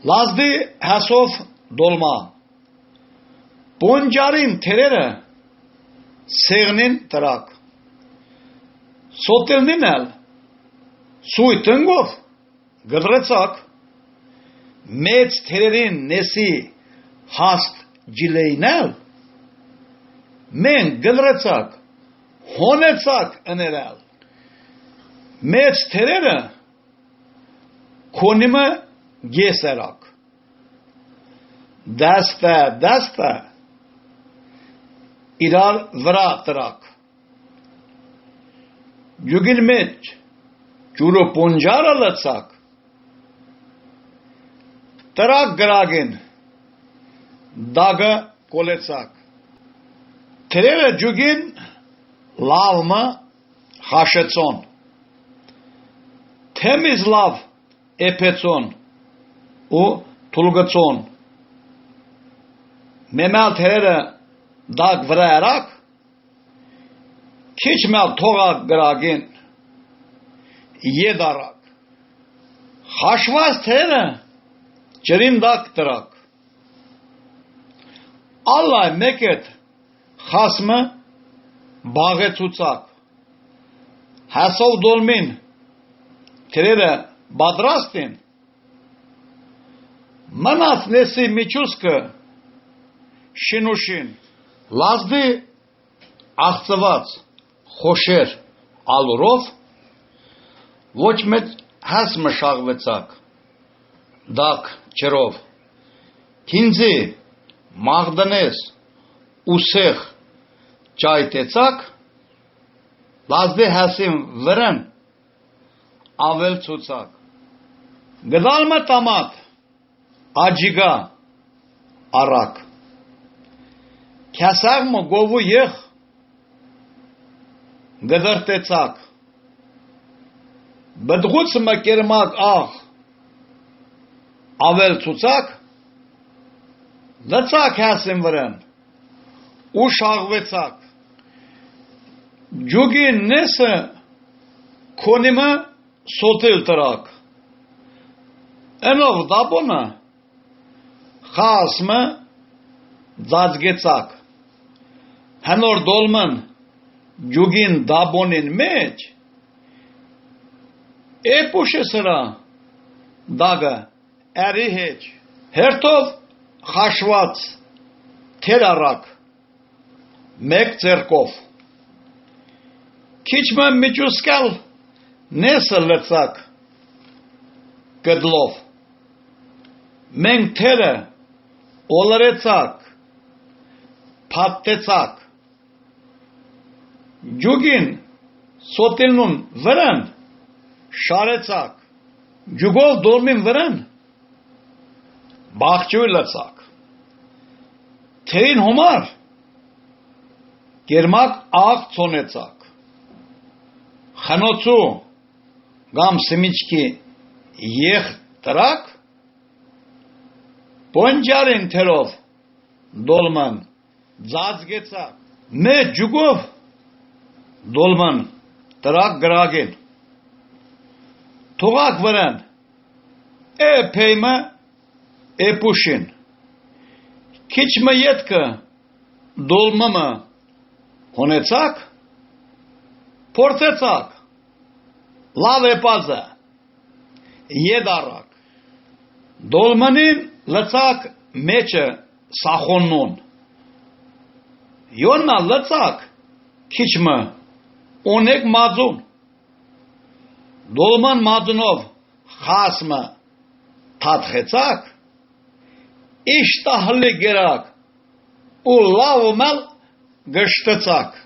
Լազդի հասով դոլմա Բոնջարին թերերը սեղնին տրակ Սոտելնին էլ սույթ ընգով գդրեցակ մեծ թերերին նեսի հաստ ջիլեին էլ մեն գդրեցակ հոնեցակ ըներել մեծ թերերը քոնիմը գեսերակ դաստա իրար վրա տրակ յուգին մեջ ջուրո պոնջարը լծակ տրակ գրագին դագը կոլեցակ թերերը ջուգին լավմը խաշեցոն թեմիզ լավ էպեցոն ու թուլգացոն մեմալ թերերը դակ վրա երակ քիչ մալ թողակ գրագին եդարակ խաշված թերը ջրին դակ տրակ ալլայ մեկետ խասմը բաղեցուցակ հասով դոլմին թերերը բադրաստին մնաց նեսի միջուսկը շինուշին լազդի աղծված խոշեր ալուրով ոչ մեծ հաս մշաղվեցակ դակ չրով քինձի մաղդնես ուսեղ ճայտեցակ լազդի հասին վրան ավել ցուցակ գդալմը տամատ աջիգա արակ քյասաղմը գովու եղ գդրտեցակ բդղուցմը կերմակ աղ ավել ցուցակ լծակ հասին վրան ու շաղվեցակ ջուգի նեսը քոնիմը սոտել տրակ ընով դաբոնը խասմը ձածգեցակ հնոր դոլմն ջուգին դաբոնին մեջ էպուշը սրա դագը էրի հեչ հերթով խաշված թեր առակ մեկ ձերկով քիչմը միջուսկալ նեսը լծակ գդլով մենք թերը օլրեցակ փատտեցակ ջուգին սոտելնուն վրան շարեցակ ջուգով դոլմին վրան բաղջույ լծակ թերին հոմար գերմակ աղ ծոնեցակ խնոցու գամ սմիչքի եղ տրակ Բոնջարին թերով դոլման ձածգեցակ մեծ ջուգով դոլման տրակ գրագին թողակ վրան էպեյմը էպուշին քիչմը ետքը դոլմամը հոնեցակ փորձեցակ լավ էպազը եդարակ դոլմանին լծակ մեջը սախոննուն յոննա լծակ քիչմը օնեկ մածուն դոլման մածունով խասմը թաթխեցակ իշտահլի գերակ ու լավումել գշտեցակ